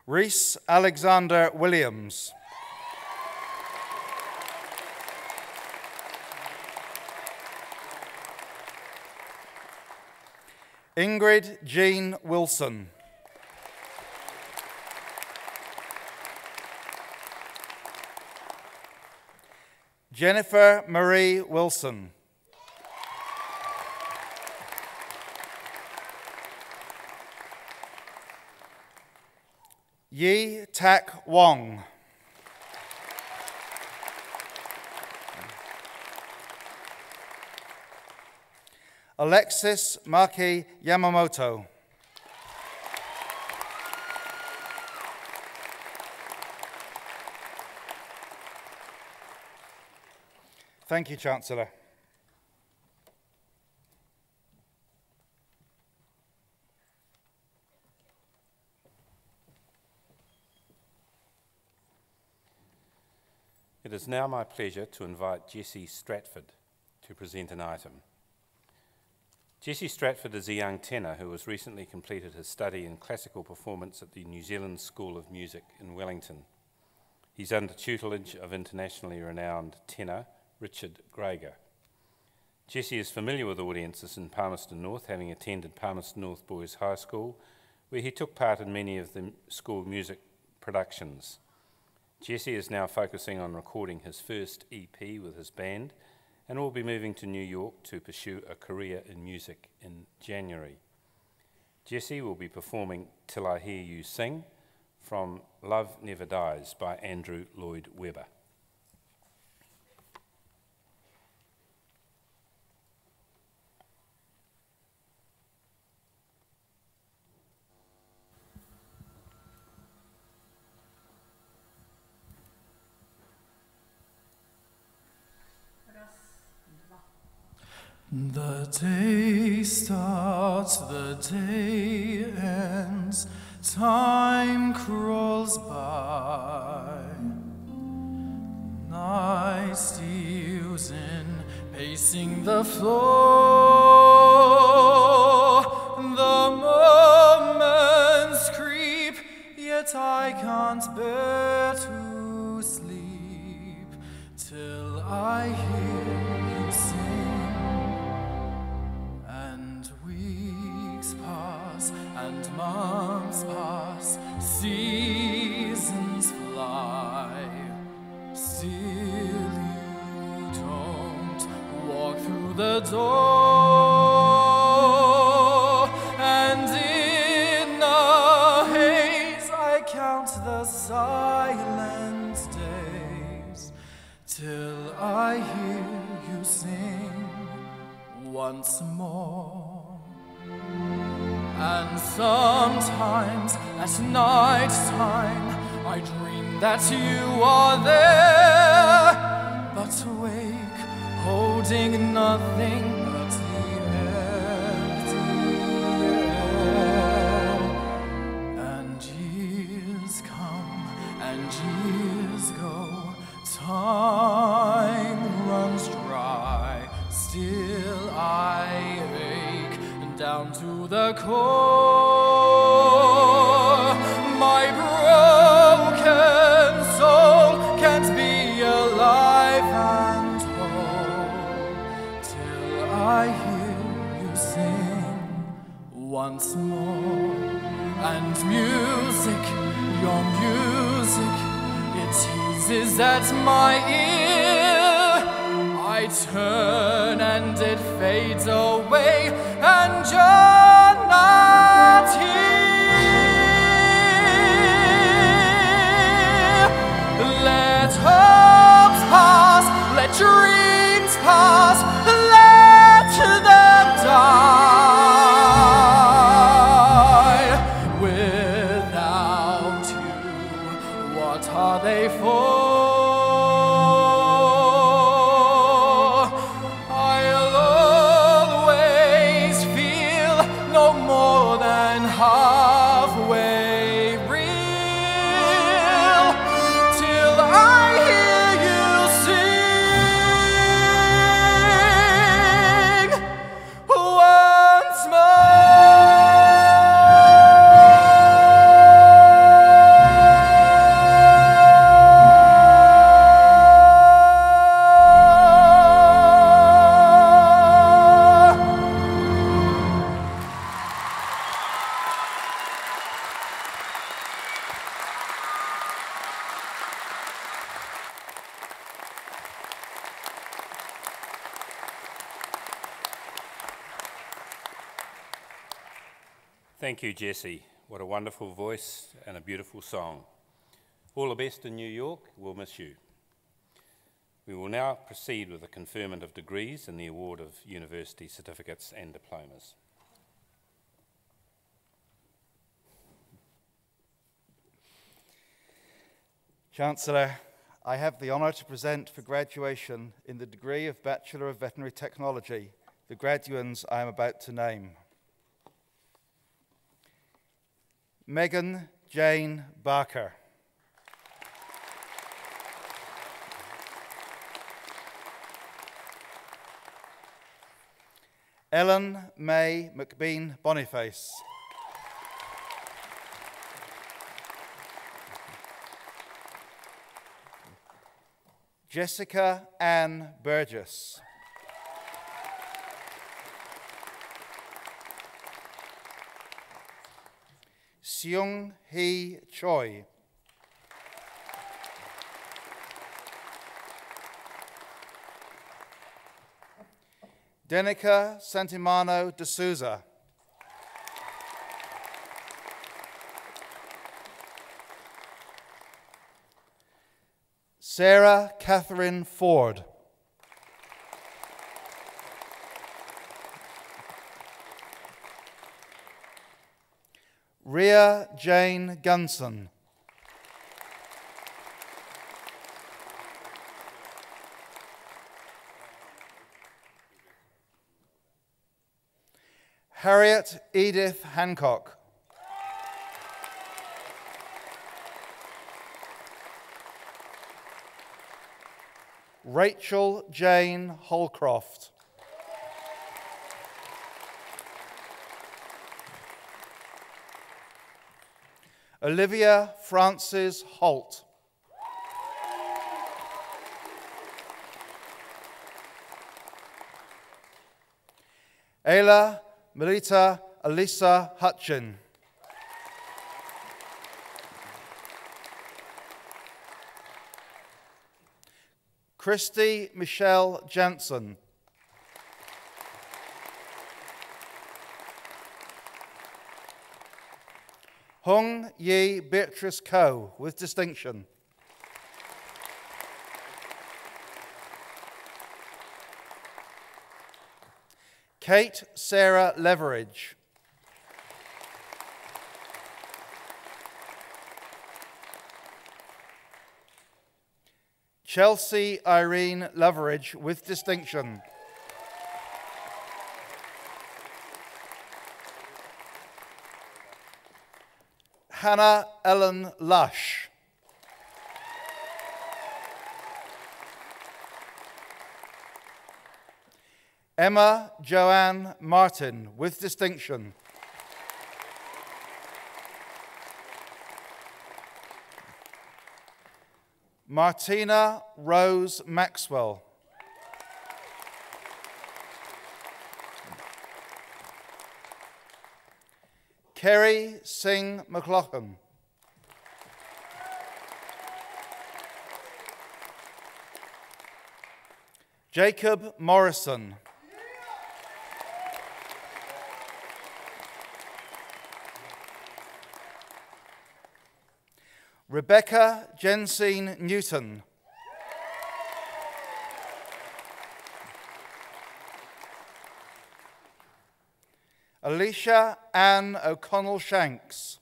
Reese Alexander Williams. Ingrid Jean Wilson. Jennifer Marie Wilson. Yi Tak Wong. Alexis Maki Yamamoto. Thank you, Chancellor. It is now my pleasure to invite Jessie Stratford to present an item. Jessie Stratford is a young tenor who has recently completed his study in classical performance at the New Zealand School of Music in Wellington. He's under tutelage of internationally renowned tenor Richard Greger. Jessie is familiar with audiences in Palmerston North, having attended Palmerston North Boys High School, where he took part in many of the school music productions. Jessie is now focusing on recording his first EP with his band and will be moving to New York to pursue a career in music in January. Jessie will be performing Till I Hear You Sing from Love Never Dies by Andrew Lloyd Webber. The day starts, the day ends, time crawls by. Night steals in, pacing the floor. The moments creep, yet I can't bear to sleep till I hear you sing. And months pass, seasons fly. Still you don't walk through the door. And in a haze I count the silent days till I hear you sing once more. And sometimes at night time I dream that you are there, but awake holding nothing but the empty air. And years come and years go, time runs dry, still I ache down to the core. My broken soul can't be alive and whole till I hear you sing once more. And music, your music, it teases at my ear. I turn and it fades away, and you're not here. Let hopes pass, let dreams pass, let them die. Without you, what are they for? Halfway real till I hear you sing once Thank you, Jessie. What a wonderful voice and a beautiful song. All the best in New York. We'll miss you. We will now proceed with the conferment of degrees and the award of university certificates and diplomas. Chancellor, I have the honour to present for graduation in the degree of Bachelor of Veterinary Technology the graduands I am about to name. Megan Jane Barker. Ellen May McBean Boniface. Jessica Ann Burgess. Seung Hee Choi. Denica Santimano de Souza. Sarah Catherine Ford. Rhea Jane Gunson. Harriet Edith Hancock. Rachel Jane Holcroft. Olivia Frances Holt. Ayla Melita Elisa Hutchin. Christy Michelle Jansen. Hung Yi Beatrice Coe, with distinction. Kate Sarah Leveridge. Chelsea Irene Leveridge, with distinction. Hannah Ellen Lush. Emma Joanne Martin, with distinction. Martina Rose Maxwell. Kerry Singh McLaughlin. Jacob Morrison. Rebecca Jensine Newton. Alicia Ann O'Connell Shanks.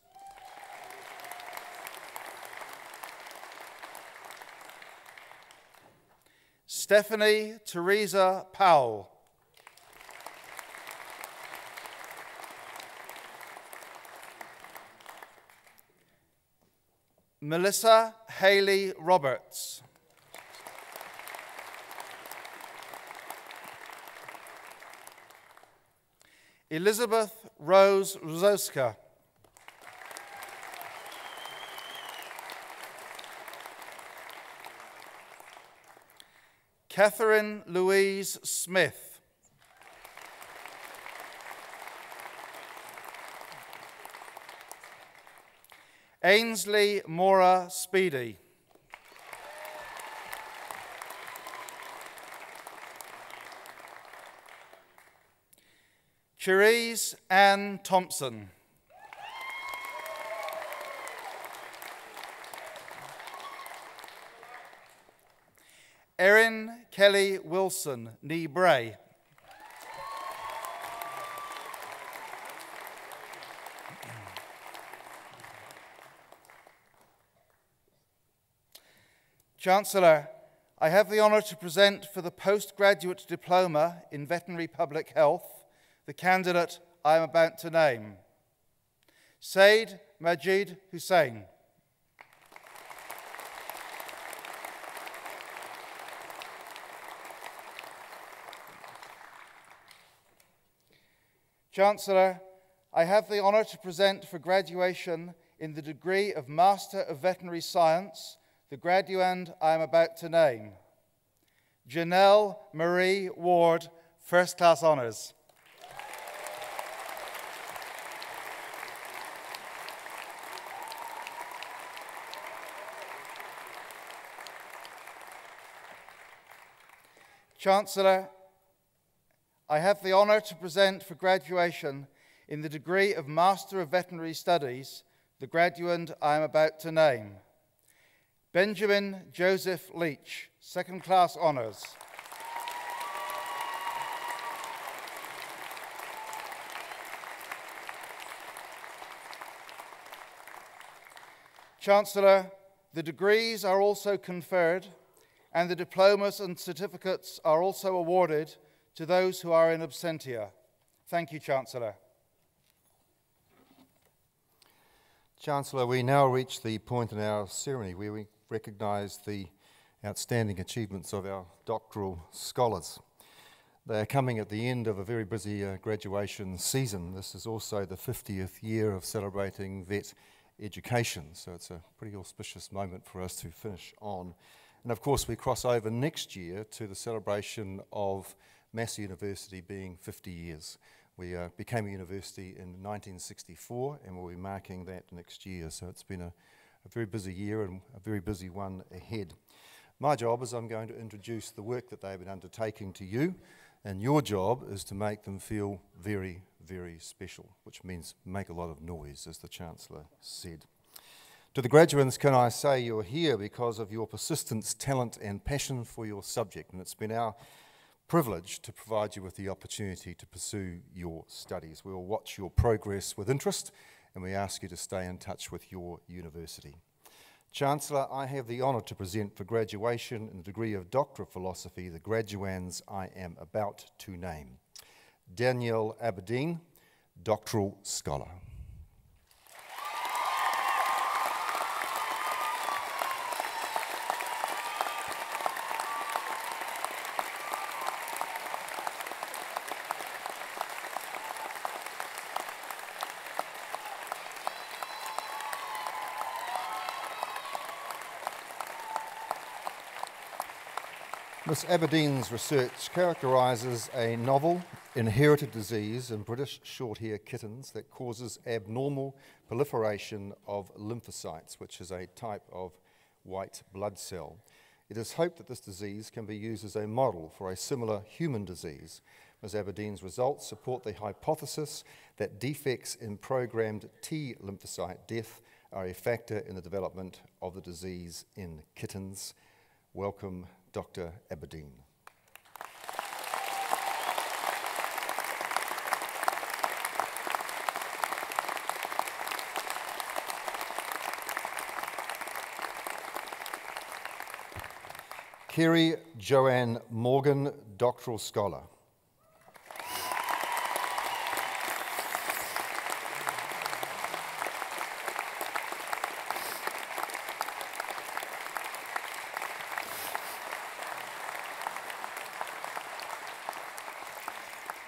Stephanie Teresa Powell. Melissa Haley Roberts. Elizabeth Rose Rozoska. Catherine Louise Smith. Ainsley Mora Speedy. Cherise Ann Thompson. Erin Kelly Wilson, ní Bray. Chancellor, I have the honour to present for the postgraduate diploma in veterinary public health the candidate I am about to name, Said Majid Hussain. Chancellor, I have the honour to present for graduation in the degree of Master of Veterinary Science the graduand I am about to name, Janelle Marie Ward, First Class Honours. Chancellor, I have the honour to present for graduation in the degree of Master of Veterinary Studies the graduand I am about to name, Benjamin Joseph Leach, Second Class Honours. Chancellor, the degrees are also conferred and the diplomas and certificates are also awarded to those who are in absentia. Thank you, Chancellor. Chancellor, we now reach the point in our ceremony where we recognise the outstanding achievements of our doctoral scholars. They are coming at the end of a very busy graduation season. This is also the 50th year of celebrating vet education, so it's a pretty auspicious moment for us to finish on. And of course we cross over next year to the celebration of Massey University being 50 years. We became a university in 1964 and we'll be marking that next year, so it's been a very busy year and a very busy one ahead. My job is I'm going to introduce the work that they've been undertaking to you, and your job is to make them feel very, very special, which means make a lot of noise, as the Chancellor said. To the graduates, can I say you're here because of your persistence, talent and passion for your subject, and it's been our privilege to provide you with the opportunity to pursue your studies. We will watch your progress with interest and we ask you to stay in touch with your university. Chancellor, I have the honour to present for graduation in the degree of Doctor of Philosophy the graduands I am about to name. Danielle Aberdeen, Doctoral Scholar. Miss Aberdeen's research characterises a novel inherited disease in British short-hair kittens that causes abnormal proliferation of lymphocytes, which is a type of white blood cell. It is hoped that this disease can be used as a model for a similar human disease. Ms. Aberdeen's results support the hypothesis that defects in programmed T lymphocyte death are a factor in the development of the disease in kittens. Welcome, Dr. Aberdeen. Kerry Joanne Morgan, Doctoral Scholar.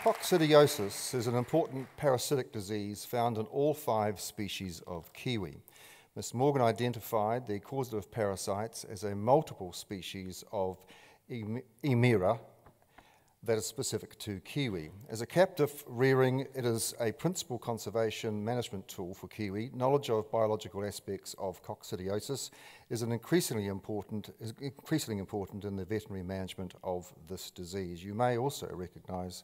Coccidiosis is an important parasitic disease found in all 5 species of kiwi. Ms. Morgan identified the causative parasites as a multiple species of Emera that is specific to kiwi. As a captive rearing, it is a principal conservation management tool for kiwi. Knowledge of biological aspects of coccidiosis is increasingly important in the veterinary management of this disease. You may also recognise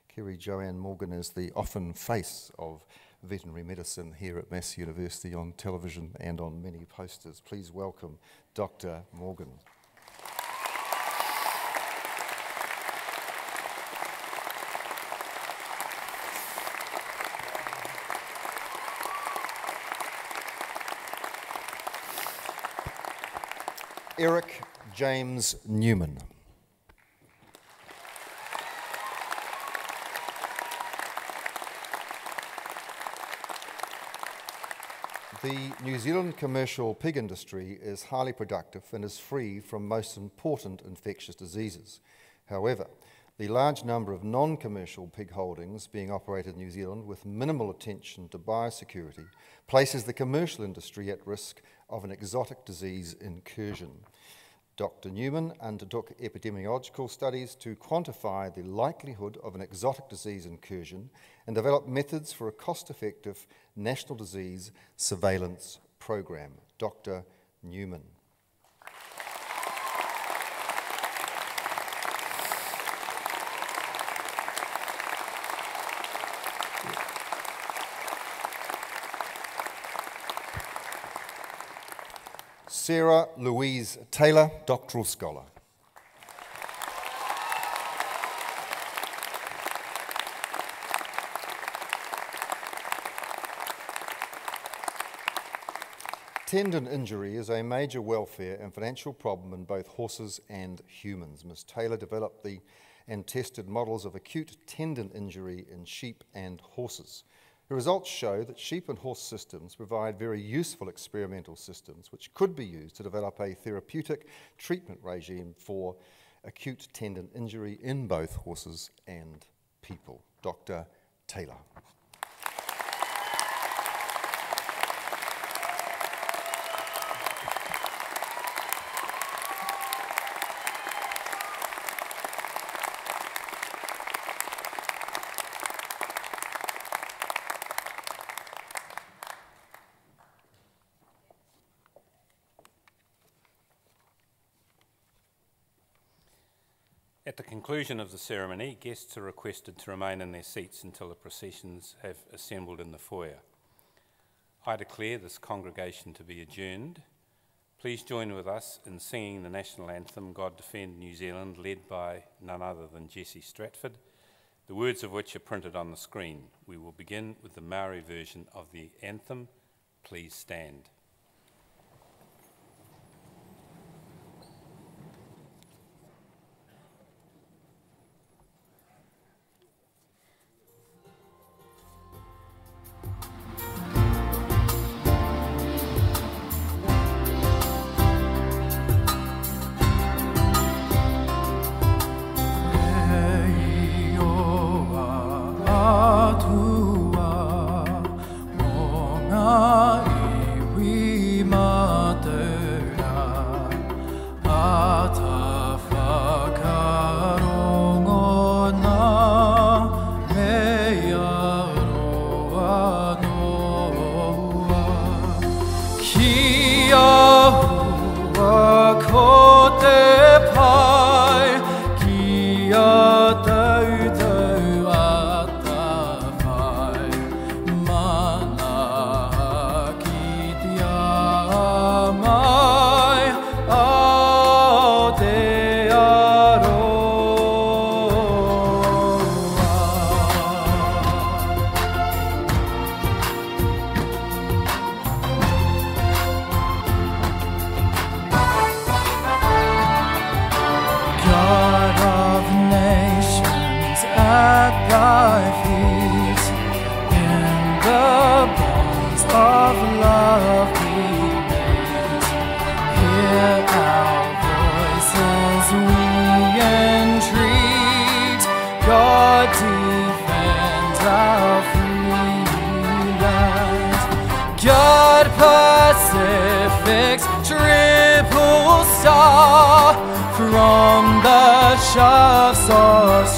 Kerry Joanne Morgan is the often face of veterinary medicine here at Massey University on television and on many posters. Please welcome Dr. Morgan. Eric James Newman. The New Zealand commercial pig industry is highly productive and is free from most important infectious diseases. However, the large number of non-commercial pig holdings being operated in New Zealand with minimal attention to biosecurity places the commercial industry at risk of an exotic disease incursion. Dr. Newman undertook epidemiological studies to quantify the likelihood of an exotic disease incursion and develop methods for a cost-effective national disease surveillance program. Dr. Newman. Sarah Louise Taylor, Doctoral Scholar. Tendon injury is a major welfare and financial problem in both horses and humans. Ms. Taylor developed and tested models of acute tendon injury in sheep and horses. The results show that sheep and horse systems provide very useful experimental systems which could be used to develop a therapeutic treatment regime for acute tendon injury in both horses and people. Dr. Taylor. At the conclusion of the ceremony, guests are requested to remain in their seats until the processions have assembled in the foyer. I declare this congregation to be adjourned. Please join with us in singing the national anthem, God Defend New Zealand, led by none other than Jesse Stratford, the words of which are printed on the screen. We will begin with the Maori version of the anthem. Please stand. Triple star from the shafts of